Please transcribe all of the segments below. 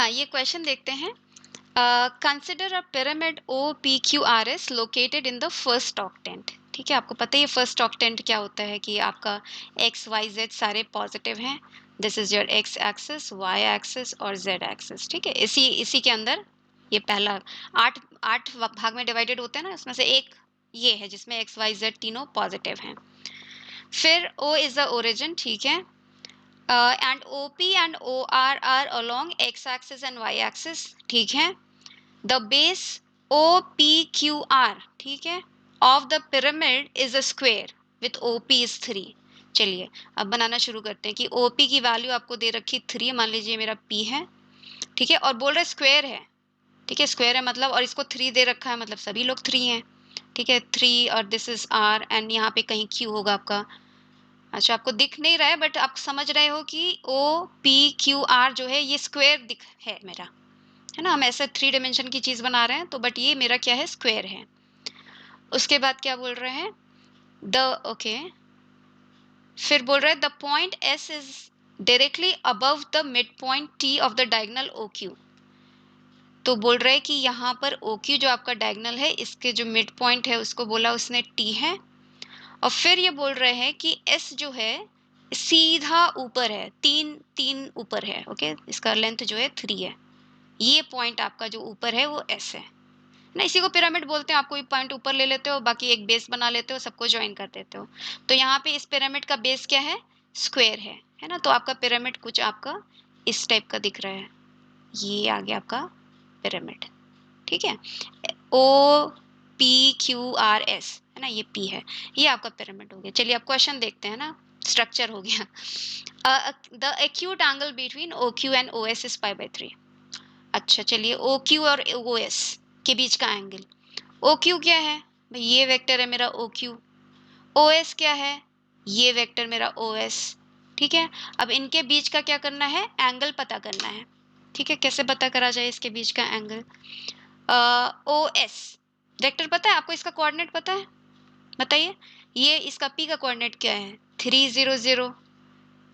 हाँ, ये क्वेश्चन देखते हैं। Consider a pyramid O P Q R S located in the first octant. ठीक है, आपको पता ही है फर्स्ट ऑक्टेंट क्या होता है कि आपका एक्स वाई जेड सारे पॉजिटिव हैं। This is your x axis, y axis और जेड एक्सिस। ठीक है, इसी इसी के अंदर ये पहला आठ आठ भाग में डिवाइडेड होते हैं ना, उसमें से एक ये है जिसमें एक्स वाई जेड तीनों पॉजिटिव हैं। फिर ओ इज द ओरिजिन। ठीक है, and OP and OR are along x axis and y axis। ठीक है, the base OPQR, ठीक है, of the pyramid is a square with OP is 3। चलिए अब बनाना शुरू करते हैं कि OP की वैल्यू आपको दे रखी 3, मान लीजिए मेरा P है। ठीक है, और बोल रहे स्क्वायर है। ठीक है, स्क्वायर है मतलब, और इसको 3 दे रखा है मतलब सभी लोग 3 हैं। ठीक है, 3 और दिस इज R एंड यहाँ पे कहीं Q होगा आपका। अच्छा, आपको दिख नहीं रहा है बट आप समझ रहे हो कि ओ पी क्यू आर जो है ये स्क्वायर दिख है मेरा, है ना। हम ऐसे 3 डायमेंशन की चीज बना रहे हैं तो बट ये मेरा क्या है, स्क्वायर है। उसके बाद क्या बोल रहे हैं, द ओके फिर बोल रहे हैं the point S is directly above the mid point T of the diagonal O Q. तो बोल रहे हैं कि यहाँ पर ओ क्यू जो आपका डायगोनल है इसके जो मिड पॉइंट है उसको बोला उसने टी है। और फिर ये बोल रहे हैं कि एस जो है सीधा ऊपर है, तीन तीन ऊपर है। ओके, इसका लेंथ जो है 3 है। ये पॉइंट आपका जो ऊपर है वो एस है ना। इसी को पिरामिड बोलते हैं। आप कोई पॉइंट ऊपर ले लेते हो, बाकी एक बेस बना लेते हो, सबको ज्वाइन कर देते हो। तो यहाँ पे इस पिरामिड का बेस क्या है, स्क्वायर है ना। तो आपका पिरामिड कुछ आपका इस टाइप का दिख रहा है। ये आ गया आपका पिरामिड। ठीक है, O P Q R S है ना, ये पी है, ये आपका पिरामिड हो गया। चलिए अब क्वेश्चन देखते हैं ना, स्ट्रक्चर हो गया। The acute angle between O Q and O S is π/3। अच्छा चलिए, ओ क्यू और ओ एस के बीच का एंगल, ओ क्यू क्या है भाई, ये वेक्टर है मेरा ओ क्यू। ओ एस क्या है, ये वेक्टर मेरा ओ एस। ठीक है, अब इनके बीच का क्या करना है, एंगल पता करना है। ठीक है, कैसे पता करा जाए इसके बीच का एंगल। ओ एस वेक्टर पता है आपको, इसका कोऑर्डिनेट पता है, बताइए। ये इसका पी का कोऑर्डिनेट क्या है, 300।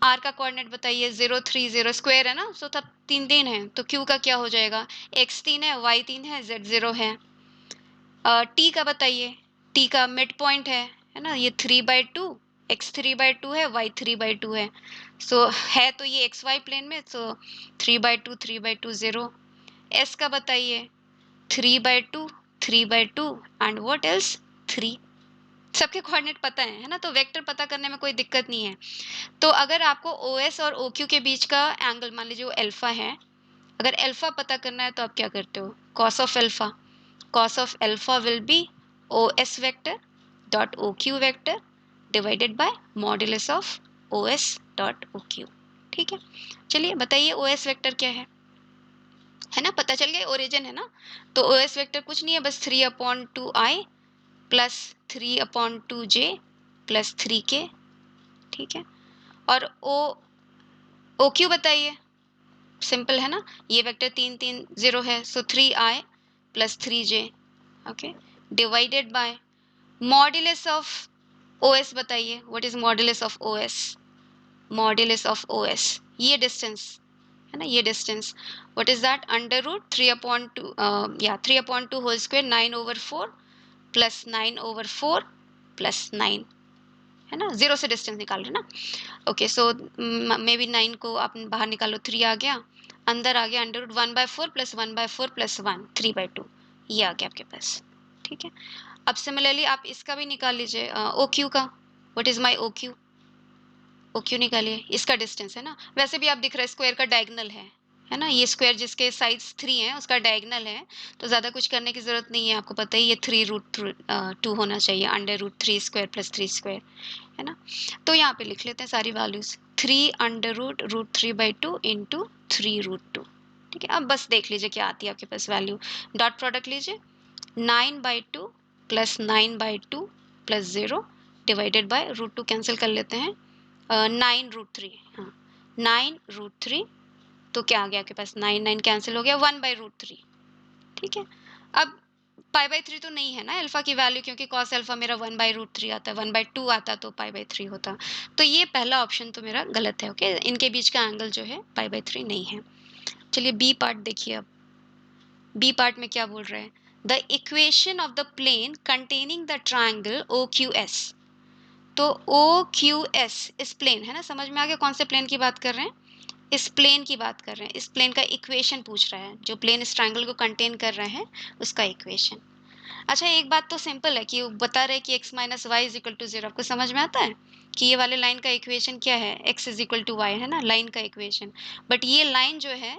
आर का कोऑर्डिनेट बताइए, 030। स्क्वायर है ना, सो तब 3 3 है, तो क्यू का क्या हो जाएगा, एक्स 3 है, वाई 3 है, जेड 0 है। टी का बताइए, टी का मिड पॉइंट है ना, ये 3/2, एक्स 3/2 है, वाई 3/2 है। सो है तो ये एक्स वाई प्लेन में, सो 3/2 3/2 0। एस का बताइए, 3/2 3/2 एंड व्हाट एल्स 3। सबके कोऑर्डिनेट पता है ना, तो वेक्टर पता करने में कोई दिक्कत नहीं है। तो अगर आपको ओ एस और ओ क्यू के बीच का एंगल मान लीजिए वो अल्फा है, अगर अल्फा पता करना है तो आप क्या करते हो, cos of alpha. Cos of alpha will be O S vector dot O Q vector divided by modulus of O S dot O Q. ठीक है, चलिए बताइए ओ एस वेक्टर क्या है ना, पता चल गया, ओरिजिन है ना। तो ओ एस वेक्टर कुछ नहीं है, बस 3/2i plus 3/2j plus 3k। ठीक है, और ओ क्यू बताइए, सिंपल है ना, ये वेक्टर 3 3 0 है, so 3i plus 3j। Okay, divided by modulus of O S बताइए, what is modulus of O S. Modulus of O S ये डिस्टेंस है ना, ये डिस्टेंस, व्हाट इज दैट, √3/2 या 3/2 होल स्क्वायर 9/4 प्लस 9/4 प्लस 9 है ना, 0 से डिस्टेंस निकाल रहे ना। ओके, सो मे बी 9 को आप बाहर निकालो, 3 आ गया, अंदर आ गया √1/4 प्लस 1/4 प्लस 1 3/2, ये आ गया आपके पास। ठीक है, अब सिमिलरली आप इसका भी निकाल लीजिए, ओ क्यू का, what is my O Q. O Q निकालिए, इसका डिस्टेंस है ना, वैसे भी आप दिख रहा है स्क्वायर का डायगोनल है ना, ये स्क्वायर जिसके साइड्स 3 हैं उसका डायगोनल है, तो ज़्यादा कुछ करने की ज़रूरत नहीं है, आपको पता ही ये 3√2 होना चाहिए, √3² प्लस 3² है ना। तो यहाँ पे लिख लेते हैं सारी वैल्यूज, 3√√3/2 इंटू 3√2। ठीक है, अब बस देख लीजिए क्या आती है आपके पास वैल्यू, डॉट प्रोडक्ट लीजिए, 9/2 plus 9/2 plus 0 divided by √2 cancel कर लेते हैं, 9√3, हाँ 9√3, तो क्या आ गया आपके पास, 9 9 कैंसिल हो गया, 1/√3। ठीक है, अब π/3 तो नहीं है ना अल्फा की वैल्यू, क्योंकि कॉस अल्फा मेरा 1/√3 आता है, 1/2 आता तो π/3 होता। तो ये पहला ऑप्शन तो मेरा गलत है। ओके, इनके बीच का एंगल जो है π/3 नहीं है। चलिए बी पार्ट देखिए अब। बी पार्ट में क्या बोल रहे हैं, the equation of the plane containing the triangle O Q S. तो ओ क्यू एस इस प्लेन है ना, समझ में आ गया कौन से प्लेन की बात कर रहे हैं, इस प्लेन की बात कर रहे हैं। इस प्लेन का इक्वेशन पूछ रहा है, जो प्लेन इस ट्राइंगल को कंटेन कर रहे हैं उसका इक्वेशन। अच्छा एक बात तो सिंपल है कि वो बता रहे हैं कि x minus y is equal to zero. आपको समझ में आता है कि ये वाले लाइन का इक्वेशन क्या है, x is equal to y है ना, लाइन का इक्वेशन। बट ये लाइन जो है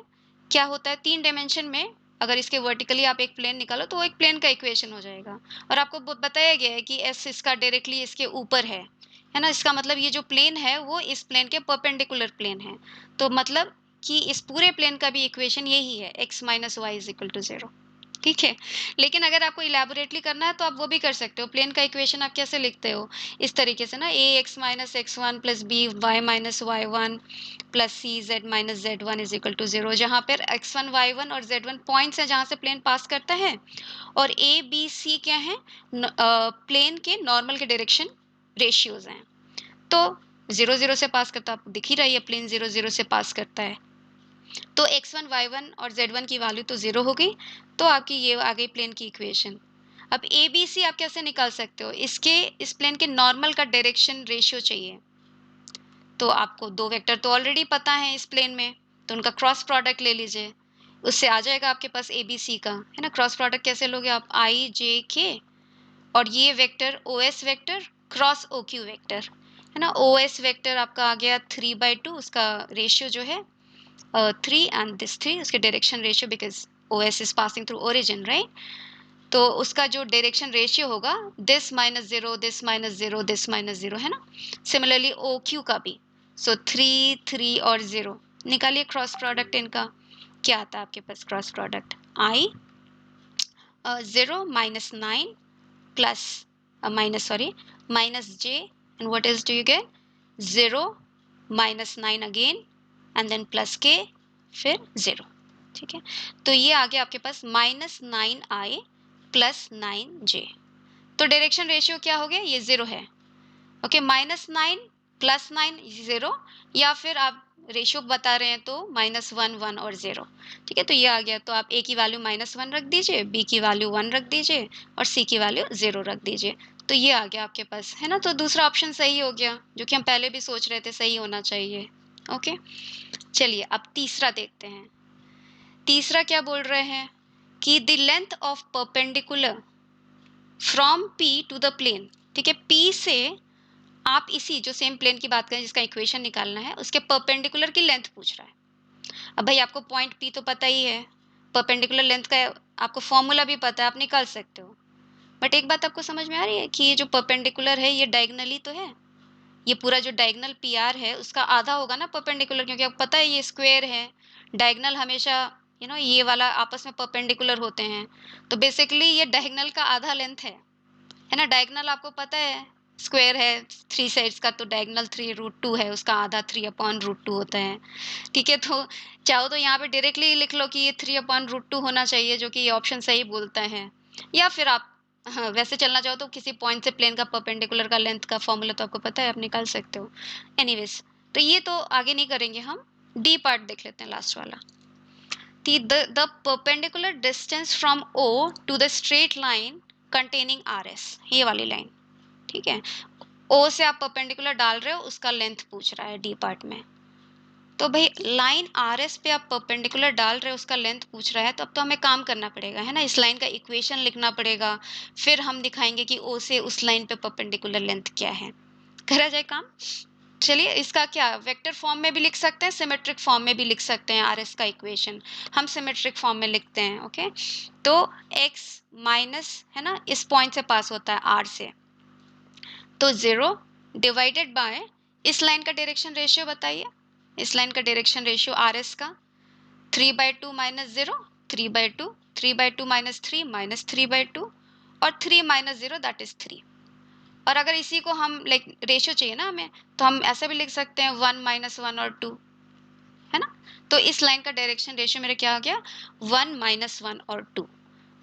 क्या होता है, 3 डायमेंशन में अगर इसके वर्टिकली आप एक प्लेन निकालो तो वो एक प्लेन का इक्वेशन हो जाएगा। और आपको बताया गया है कि s इसका डायरेक्टली इसके ऊपर है ना, इसका मतलब ये जो प्लेन है वो इस प्लेन के परपेंडिकुलर प्लेन है। तो मतलब कि इस पूरे प्लेन का भी इक्वेशन यही है, x minus y is equal to zero. ठीक है, लेकिन अगर आपको इलेबोरेटली करना है तो आप वो भी कर सकते हो। प्लेन का इक्वेशन आप कैसे लिखते हो, इस तरीके से ना, A X minus X one plus B Y minus Y one plus C Z minus Z one is equal to zero, जहाँ पर एक्स वन वाई वन और जेड वन पॉइंट्स हैं जहाँ से प्लेन पास करता है, और ए बी सी क्या है, प्लेन के नॉर्मल के डायरेक्शन रेशियोज हैं। तो जीरो जीरो से पास करता, आप दिख ही रही है प्लेन जीरो जीरो से पास करता है। तो x1 y1 और z1 की वैल्यू तो जीरो हो गई, तो आपकी ये आ गई प्लेन की इक्वेशन। अब ए बी सी आप कैसे निकाल सकते हो, इसके इस प्लेन के नॉर्मल का डायरेक्शन रेशियो चाहिए। तो आपको दो वेक्टर तो ऑलरेडी पता है इस प्लेन में, तो उनका क्रॉस प्रोडक्ट ले लीजिए, उससे आ जाएगा आपके पास ए बी सी का, है ना। क्रॉस प्रोडक्ट कैसे लोगे आप, आई जे के और ये vector O S vector cross O Q vector, है ना। ओ एस वेक्टर आपका आ गया 3/2, उसका रेशियो जो है 3 and this 3, उसके direction ratio, because O S is passing through origin right. तो उसका जो डायरेक्शन रेशियो होगा this minus zero this minus zero this minus zero, है ना। सिमिलरली ओ क्यू का भी, सो 3 3 और 0 निकालिए क्रॉस प्रोडक्ट इनका। क्या आता है आपके पास cross product, I 0 minus 9 plus minus j, and what else do you get, 0 minus 9 again and then plus k फिर 0। ठीक है, तो ये आ गया आपके पास -9i प्लस 9j। तो डायरेक्शन रेशियो क्या हो गया, ये 0 है। ओके, -9 प्लस 9 0, या फिर आप रेशियो बता रहे हैं तो -1 1 और 0। ठीक है, तो ये आ गया। तो आप a की वैल्यू -1 रख दीजिए, b की वैल्यू 1 रख दीजिए और c की वैल्यू 0 रख दीजिए। तो ये आ गया आपके पास, है ना। तो दूसरा ऑप्शन सही हो गया, जो कि हम पहले भी सोच रहे थे सही होना चाहिए। ओके, चलिए अब तीसरा देखते हैं। तीसरा क्या बोल रहे हैं कि the length of perpendicular from p to the plane. ठीक है, p से आप इसी जो सेम प्लेन की बात करें जिसका इक्वेशन निकालना है, उसके परपेंडिकुलर की लेंथ पूछ रहा है। अब भाई आपको पॉइंट P तो पता ही है, परपेंडिकुलर लेंथ का आपको फॉर्मूला भी पता है, आप निकाल सकते हो। बट एक बात आपको समझ में आ रही है कि ये जो परपेंडिकुलर है ये डायगनली तो है, ये पूरा जो डायगनल PR है उसका आधा होगा ना परपेंडिकुलर, क्योंकि आपको पता है ये स्क्वायर है, डायगनल हमेशा ये वाला आपस में परपेंडिकुलर होते हैं। तो बेसिकली ये डायगनल का आधा लेंथ है ना। डायगनल आपको पता है स्क्वायर है 3 साइड्स का, तो डायगनल 3√2 है, उसका आधा 3/√2 होता है। ठीक है, तो चाहो तो यहाँ पे डायरेक्टली लिख लो कि ये 3/√2 होना चाहिए, जो कि ये ऑप्शन सही बोलता है। या फिर आप वैसे चलना चाहो तो किसी पॉइंट से प्लेन का परपेंडिकुलर का लेंथ का फॉर्मूला तो आपको पता है, आप निकाल सकते हो। एनीवेज, तो ये तो आगे नहीं करेंगे, हम डी पार्ट देख लेते हैं, लास्ट वाला। The perpendicular distance from O to the straight line containing RS, ये वाली लाइन। ठीक है, O से आप परपेंडिकुलर डाल रहे हो, उसका लेंथ पूछ रहा है डी पार्ट में। तो भाई लाइन RS पे आप परपेंडिकुलर डाल रहे हो, उसका लेंथ पूछ रहा है, तो अब तो हमें काम करना पड़ेगा, है ना। इस लाइन का इक्वेशन लिखना पड़ेगा, फिर हम दिखाएंगे कि O से उस लाइन पे परपेंडिकुलर लेंथ क्या है। करा जाए काम। चलिए, इसका क्या वेक्टर फॉर्म में भी लिख सकते हैं, सिमेट्रिक फॉर्म में भी लिख सकते हैं आरएस का इक्वेशन। हम सिमेट्रिक फॉर्म में लिखते हैं। ओके, तो x माइनस, है ना, इस पॉइंट से पास होता है r से, तो 0 डिवाइडेड बाय इस लाइन का डायरेक्शन रेशियो बताइए। इस लाइन का डायरेक्शन रेशियो आरएस का 3/2 माइनस 0 3/2, 3/2 माइनस 3 माइनस 3/2 और 3 माइनस 0 दैट इज 3। और अगर इसी को हम लाइक रेशियो चाहिए ना हमें, तो हम ऐसे भी लिख सकते हैं 1 - 1 और 2, है ना। तो इस लाइन का डायरेक्शन रेशियो मेरा क्या आ गया, 1 - 1 और 2।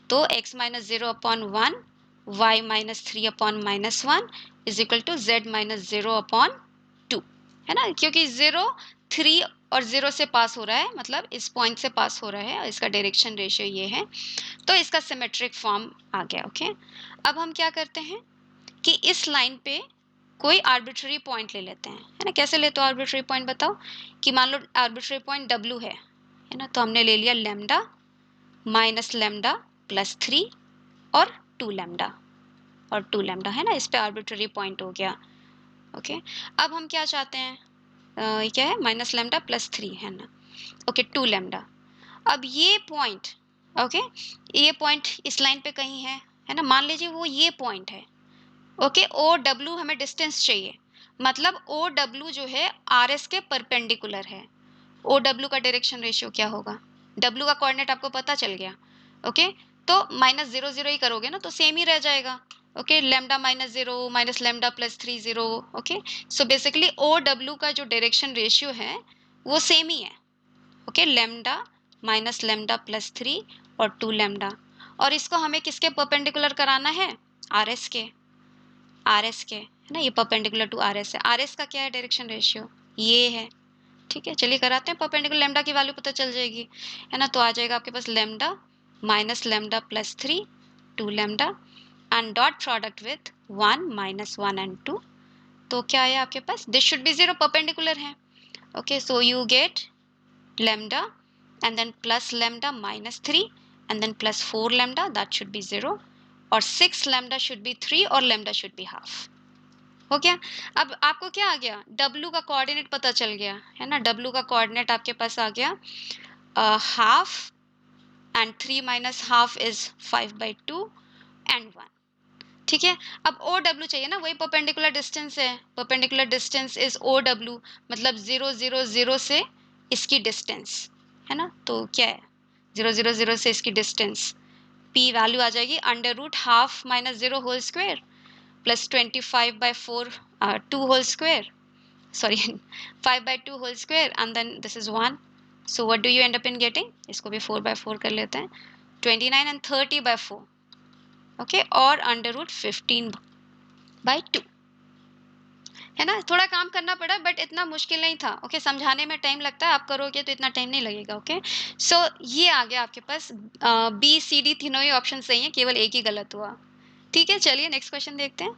तो x - 0/1 y - 3/-1 is equal to z - 0/2, है ना। क्योंकि 0 3 और 0 से पास हो रहा है, मतलब इस पॉइंट से पास हो रहा है, इसका डायरेक्शन रेशियो ये है, तो इसका सिमेट्रिक फॉर्म आ गया। ओके, अब हम क्या करते हैं कि इस लाइन पे कोई आर्बिट्ररी पॉइंट ले लेते हैं, है ना। कैसे लेते हो आर्बिट्ररी पॉइंट बताओ, कि मान लो आर्बिट्ररी पॉइंट W है ना, तो हमने ले लिया लेमडा माइनस लेमडा प्लस 3 और 2 लेमडा और 2 लेमडा, है ना, इस पे आर्बिट्ररी पॉइंट हो गया। ओके, अब हम क्या चाहते हैं, ये क्या है, माइनस लेमडा प्लस 3 है ना। Okay, 2 lambda. अब ये पॉइंट, ओके, ये पॉइंट इस लाइन पे कहीं है ना, मान लीजिए वो ये पॉइंट है। ओके, ओ डब्ल्यू हमें डिस्टेंस चाहिए, मतलब ओ डब्ल्यू जो है आर एस के परपेंडिकुलर है। ओ डब्ल्यू का डायरेक्शन रेशियो क्या होगा, डब्ल्यू का कोऑर्डिनेट आपको पता चल गया। ओके, तो माइनस 0 0 ही करोगे ना, तो सेम ही रह जाएगा। Okay, lambda minus 0 minus lambda plus 3 0। Okay, so basically O W का जो डायरेक्शन रेशियो है वो सेम ही है। Okay, lambda minus lambda plus 3 और 2 लेमडा, और इसको हमें किसके परपेंडिकुलर कराना है, आर एस के, आर एस के, है ना, ये परपेंडिकुलर टू आर एस है। आर एस का क्या है डायरेक्शन रेशियो, ये है। ठीक है, चलिए कराते हैं, परपेंडिकुलर लेमडा की वैल्यू पता चल जाएगी, है ना। तो आ जाएगा आपके पास lambda minus lambda plus 3 2 lambda and dot product with 1 minus 1 and 2, तो क्या है आपके पास, दिस शुड बी 0, परपेंडिकुलर है। Okay, so you get lambda and then plus lambda minus 3 and then plus 4 lambda, that should be 0, और 6 lambda should be 3 और lambda should be half। हो गया। अब आपको क्या आ गया, W का कोऑर्डिनेट पता चल गया, है ना। W का कोऑर्डिनेट आपके पास आ गया half and 3 minus half is 5/2 and 1। ठीक है, अब ओ डब्ल्यू चाहिए ना, वही परपेंडिकुलर डिस्टेंस है, perpendicular distance is O W, मतलब 0 0 0 से इसकी डिस्टेंस, है ना। तो क्या है, 0 0 0 से इसकी डिस्टेंस, पी वैल्यू आ जाएगी under root half minus 0 whole square plus 25/4 2 whole square, sorry 5/2 whole square and then this is 1। So what do you end up in getting, इसको भी 4/4 कर लेते हैं, 29 एंड 30/4। ओके, और अंडर रूट 15/2, है ना। थोड़ा काम करना पड़ा बट इतना मुश्किल नहीं था। ओके, समझाने में टाइम लगता है, आप करोगे तो इतना टाइम नहीं लगेगा। ओके, सो ये आ गया आपके पास, बी सी डी तीनों ही ऑप्शन सही है, केवल एक ही गलत हुआ। ठीक है, चलिए नेक्स्ट क्वेश्चन देखते हैं।